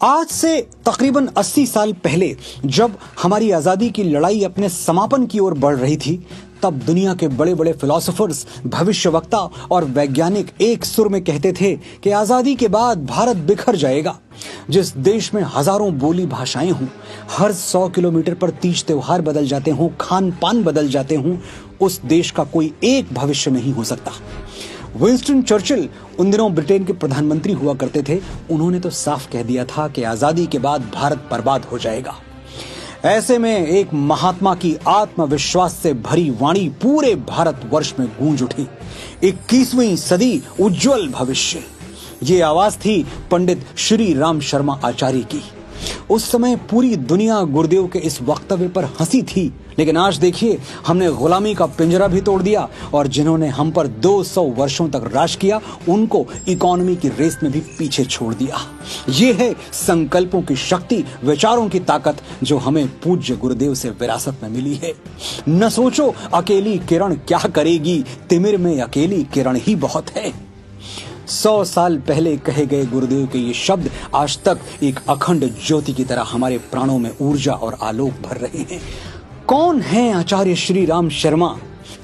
आज से तकरीबन 80 साल पहले जब हमारी आजादी की लड़ाई अपने समापन की ओर बढ़ रही थी, तब दुनिया के बड़े बड़े फिलोसोफर्स, भविष्यवक्ता और वैज्ञानिक एक सुर में कहते थे कि आजादी के बाद भारत बिखर जाएगा। जिस देश में हजारों बोली भाषाएं हों, हर 100 किलोमीटर पर तीज त्योहार बदल जाते हों, खान पान बदल जाते हों, उस देश का कोई एक भविष्य नहीं हो सकता। विंस्टन चर्चिल उन दिनों ब्रिटेन के प्रधानमंत्री हुआ करते थे। उन्होंने तो साफ कह दिया था कि आजादी के बाद भारत बर्बाद हो जाएगा। ऐसे में एक महात्मा की आत्मविश्वास से भरी वाणी पूरे भारतवर्ष में गूंज उठी। 21वीं सदी उज्जवल भविष्य, ये आवाज थी पंडित श्री राम शर्मा आचार्य की। उस समय पूरी दुनिया गुरुदेव के इस वक्तव्य पर हंसी थी, लेकिन आज देखिए, हमने गुलामी का पिंजरा भी तोड़ दिया और जिन्होंने हम पर 200 वर्षों तक राज किया, उनको इकोनॉमी की रेस में भी पीछे छोड़ दिया। ये है संकल्पों की शक्ति, विचारों की ताकत, जो हमें पूज्य गुरुदेव से विरासत में मिली है। न सोचो अकेली किरण क्या करेगी, तिमिर में अकेली किरण ही बहुत है। 100 साल पहले कहे गए गुरुदेव के ये शब्द आज तक एक अखंड ज्योति की तरह हमारे प्राणों में ऊर्जा और आलोक भर रहे हैं। कौन हैं आचार्य श्री राम शर्मा?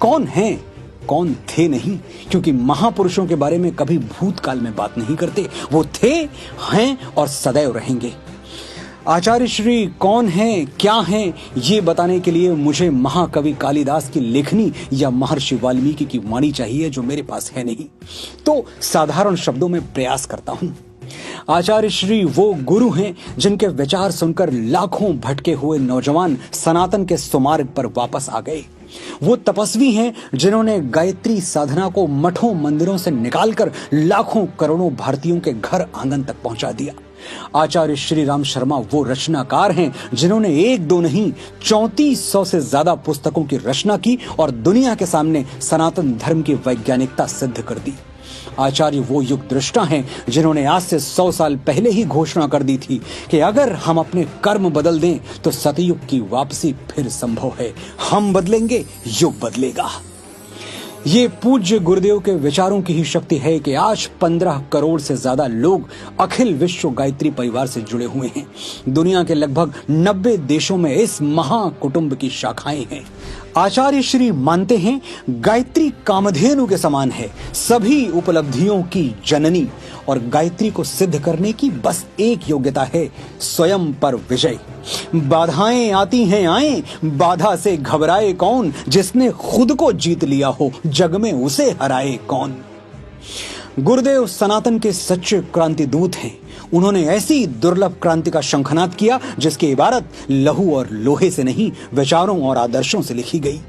कौन हैं? कौन थे नहीं, क्योंकि महापुरुषों के बारे में कभी भूतकाल में बात नहीं करते। वो थे, हैं और सदैव रहेंगे। आचार्य श्री कौन हैं, क्या हैं, ये बताने के लिए मुझे महाकवि कालिदास की लेखनी या महर्षि वाल्मीकि की वाणी चाहिए, जो मेरे पास है नहीं। तो साधारण शब्दों में प्रयास करता हूं। आचार्य श्री वो गुरु हैं जिनके विचार सुनकर लाखों भटके हुए नौजवान सनातन के सुमार्ग पर वापस आ गए। वो तपस्वी हैं जिन्होंने गायत्री साधना को मठों मंदिरों से निकालकर लाखों करोड़ों भारतीयों के घर आंगन तक पहुंचा दिया। आचार्य श्री राम शर्मा वो रचनाकार हैं जिन्होंने एक दो नहीं 3400 से ज्यादा पुस्तकों की रचना की और दुनिया के सामने सनातन धर्म की वैज्ञानिकता सिद्ध कर दी। आचार्य वो युग दृष्टा हैं जिन्होंने आज से 100 साल पहले ही घोषणा कर दी थी कि अगर हम अपने कर्म बदल दें तो सतयुग की वापसी फिर संभव है। हम बदलेंगे, युग बदलेगा। ये पूज्य गुरुदेव के विचारों की ही शक्ति है कि आज 15 करोड़ से ज्यादा लोग अखिल विश्व गायत्री परिवार से जुड़े हुए हैं। दुनिया के लगभग 90 देशों में इस महाकुटुंब की शाखाएं हैं। आचार्य श्री मानते हैं गायत्री कामधेनु के समान है, सभी उपलब्धियों की जननी, और गायत्री को सिद्ध करने की बस एक योग्यता है, स्वयं पर विजय। बाधाएं आती हैं आए, बाधा से घबराए कौन, जिसने खुद को जीत लिया हो जग में उसे हराए कौन। गुरुदेव सनातन के सच्चे क्रांति दूत हैं। उन्होंने ऐसी दुर्लभ क्रांति का शंखनाद किया जिसकी इबारत लहू और लोहे से नहीं, विचारों और आदर्शों से लिखी गई।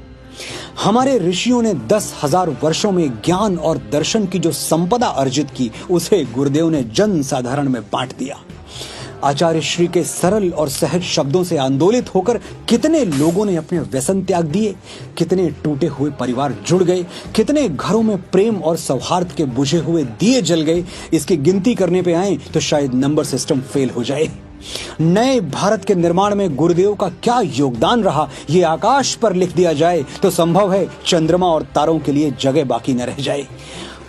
हमारे ऋषियों ने 10,000 वर्षों में ज्ञान और दर्शन की जो संपदा अर्जित की, उसे गुरुदेव ने जन साधारण में बांट दिया। आचार्य श्री के सरल और सहज शब्दों से आंदोलित होकर कितने लोगों ने अपने व्यसन त्याग दिए, कितने टूटे हुए परिवार जुड़ गए, कितने घरों में प्रेम और सौहार्द के बुझे हुए दिए जल गए। इसकी गिनती करने पे आए तो शायद नंबर सिस्टम फेल हो जाए। नए भारत के निर्माण में गुरुदेव का क्या योगदान रहा, ये आकाश पर लिख दिया जाए तो संभव है चंद्रमा और तारों के लिए जगह बाकी न रह जाए।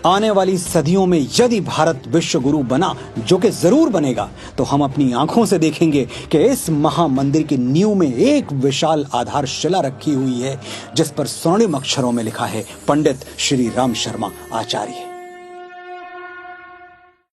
आने वाली सदियों में यदि भारत विश्व गुरु बना, जो कि जरूर बनेगा, तो हम अपनी आंखों से देखेंगे कि इस महामंदिर की नींव में एक विशाल आधारशिला रखी हुई है, जिस पर स्वर्णिम अक्षरों में लिखा है पंडित श्री राम शर्मा आचार्य।